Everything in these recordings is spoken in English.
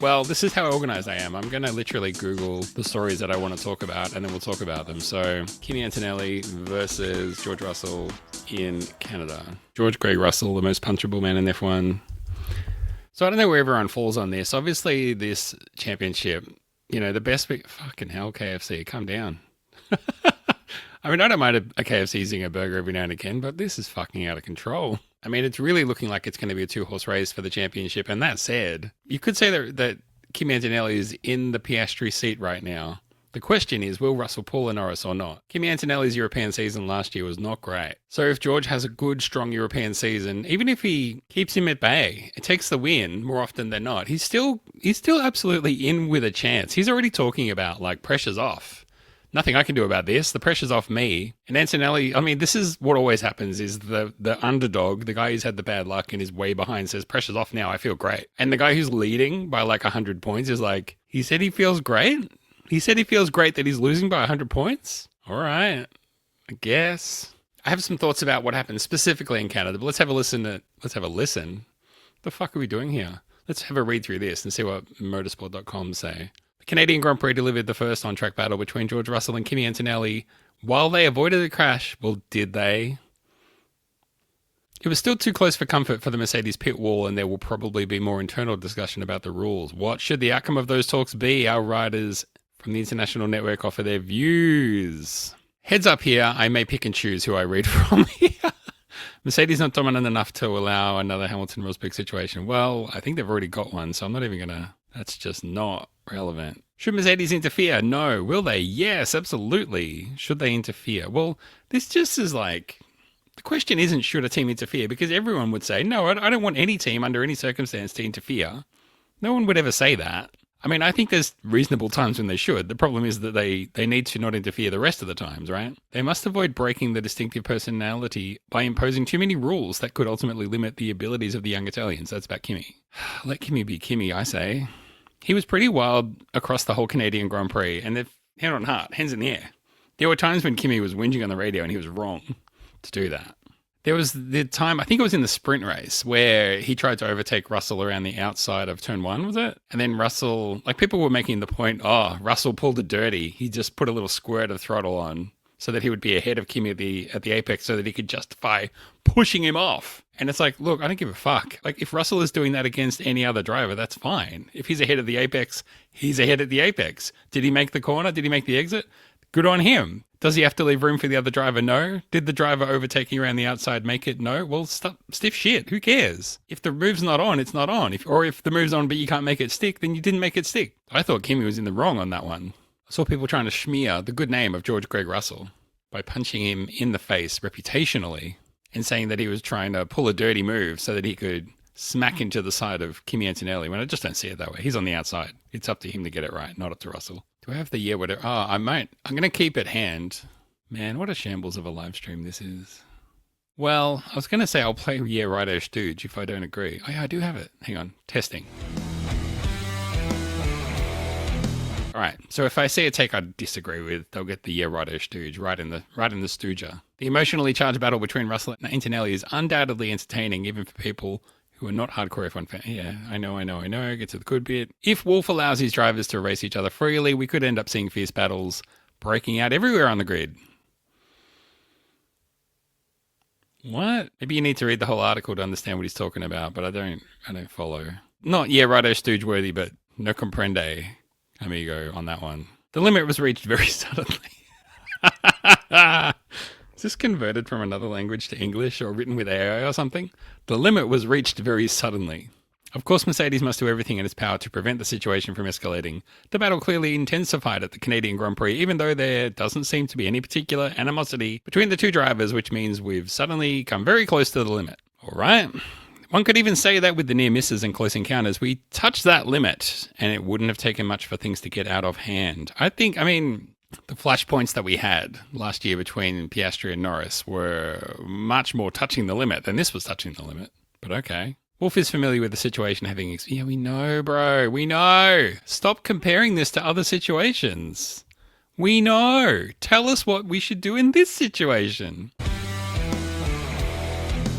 Well, this is how organized I am. I'm going to literally Google the stories that I want to talk about, and then we'll talk about them. So, Kimi Antonelli versus George Russell in Canada. George Greg Russell, the most punchable man in F1. So I don't know where everyone falls on this. Obviously, this championship, the best... Fucking hell, KFC, calm down. I mean, I don't mind a KFC eating a burger every now and again, but this is fucking out of control. I mean, it's really looking like it's going to be a two-horse race for the championship. And that said, you could say that Kimi Antonelli is in the Piastri seat right now. The question is, will Russell pull a Norris or not? Kimi Antonelli's European season last year was not great. So if George has a good, strong European season, even if he keeps him at bay, it takes the win more often than not. He's still absolutely in with a chance. He's already talking about, like, pressure's off. Nothing I can do about this. The pressure's off me. And Antonelli, I mean, this is what always happens is the underdog, the guy who's had the bad luck and is way behind says, pressure's off now, I feel great. And the guy who's leading by like 100 points is like, he said he feels great? He said he feels great that he's losing by 100 points? All right, I guess. I have some thoughts about what happened specifically in Canada, but let's have a listen. The fuck are we doing here? Let's have a read through this and see what motorsport.com say. The Canadian Grand Prix delivered the first on-track battle between George Russell and Kimi Antonelli. While they avoided a crash, well, did they? It was still too close for comfort for the Mercedes pit wall, and there will probably be more internal discussion about the rules. What should the outcome of those talks be? Our riders from the International Network offer their views. Heads up here, I may pick and choose who I read from here. Mercedes not dominant enough to allow another Hamilton-Rosberg situation. Well, I think they've already got one, so I'm not even going to... That's just not relevant. Should Mercedes interfere? No. Will they? Yes, absolutely. Should they interfere? Well, this just is like... The question isn't should a team interfere, because everyone would say, no, I don't want any team under any circumstance to interfere. No one would ever say that. I mean, I think there's reasonable times when they should. The problem is that they need to not interfere the rest of the times, right? They must avoid breaking the distinctive personality by imposing too many rules that could ultimately limit the abilities of the young Italians. That's about Kimi. Let Kimi be Kimi, I say. He was pretty wild across the whole Canadian Grand Prix, and they've hand on heart, hands in the air. There were times when Kimi was whinging on the radio and he was wrong to do that. There was the time, I think it was in the sprint race, where he tried to overtake Russell around the outside of turn one, was it? And then Russell, like people were making the point, Russell pulled a dirty. He just put a little squirt of throttle on so that he would be ahead of Kimi at the apex so that he could justify pushing him off. And it's like, look, I don't give a fuck. Like, if Russell is doing that against any other driver, that's fine. If he's ahead of the apex, he's ahead of the apex. Did he make the corner? Did he make the exit? Good on him. Does he have to leave room for the other driver? No. Did the driver overtaking around the outside make it? No. Well, stiff shit. Who cares? If the move's not on, it's not on. If the move's on but you can't make it stick, then you didn't make it stick. I thought Kimi was in the wrong on that one. I saw people trying to smear the good name of George Greg Russell by punching him in the face reputationally and saying that he was trying to pull a dirty move so that he could smack into the side of Kimi Antonelli, when I just don't see it that way. He's on the outside. It's up to him to get it right, not up to Russell. Do I have the year whatever? Oh, I might. I'm going to keep it hand. Man, what a shambles of a live stream this is. Well, I was going to say I'll play Yeah Righto Stooge if I don't agree. Oh yeah, I do have it. Hang on. Testing. All right. So if I see a take I disagree with, they'll get the Yeah Righto Stooge right in the stooger. The emotionally charged battle between Russell and Antonelli is undoubtedly entertaining, even for people who are not hardcore F1 fans. Yeah, I know. Get to the good bit. If Wolff allows his drivers to race each other freely, we could end up seeing fierce battles breaking out everywhere on the grid. What? Maybe you need to read the whole article to understand what he's talking about, but I don't follow. Not Yeah Righto Stooge worthy, but no comprende, amigo, on that one. The limit was reached very suddenly. Is this converted from another language to English or written with AI or something? The limit was reached very suddenly. Of course, Mercedes must do everything in its power to prevent the situation from escalating. The battle clearly intensified at the Canadian Grand Prix, even though there doesn't seem to be any particular animosity between the two drivers, which means we've suddenly come very close to the limit. All right. One could even say that with the near misses and close encounters, we touched that limit, and it wouldn't have taken much for things to get out of hand. The flashpoints that we had last year between Piastri and Norris were much more touching the limit than this was touching the limit. But okay. Wolff is familiar with the situation having... Yeah, we know, bro. We know. Stop comparing this to other situations. We know. Tell us what we should do in this situation.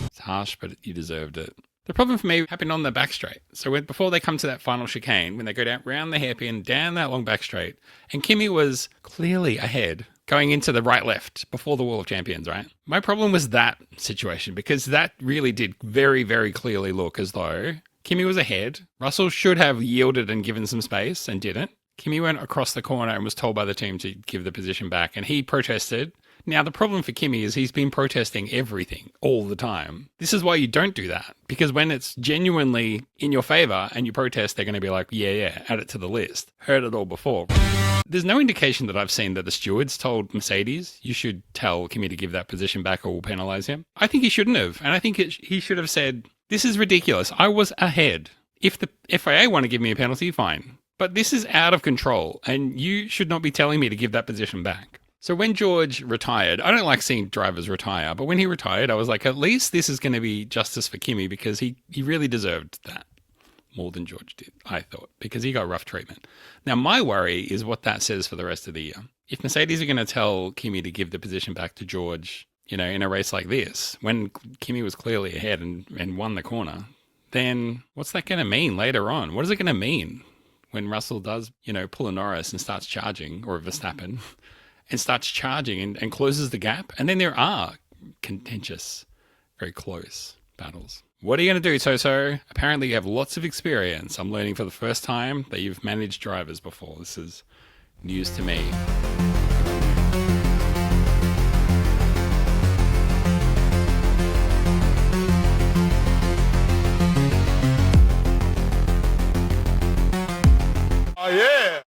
It's harsh, but you deserved it. The problem for me happened on the back straight. So before they come to that final chicane, when they go down round the hairpin, down that long back straight, and Kimi was clearly ahead going into the right-left before the Wall of Champions, right? My problem was that situation because that really did very, very clearly look as though Kimi was ahead. Russell should have yielded and given some space and didn't. Kimi went across the corner and was told by the team to give the position back, and he protested. Now, the problem for Kimi is he's been protesting everything all the time. This is why you don't do that, because when it's genuinely in your favor and you protest, they're going to be like, yeah, add it to the list. Heard it all before. There's no indication that I've seen that the stewards told Mercedes, you should tell Kimi to give that position back or we'll penalise him. I think he shouldn't have. And I think he should have said, this is ridiculous. I was ahead. If the FIA want to give me a penalty, fine. But this is out of control and you should not be telling me to give that position back. So when George retired, I don't like seeing drivers retire, but when he retired, I was like, at least this is going to be justice for Kimi because he really deserved that more than George did, I thought, because he got rough treatment. Now, my worry is what that says for the rest of the year. If Mercedes are going to tell Kimi to give the position back to George, in a race like this, when Kimi was clearly ahead and won the corner, then what's that going to mean later on? What is it going to mean when Russell does, pull a Norris and starts charging, or Verstappen, and starts charging and closes the gap? And then there are contentious, very close battles. What are you going to do, Toto? Apparently you have lots of experience. I'm learning for the first time that you've managed drivers before. This is news to me.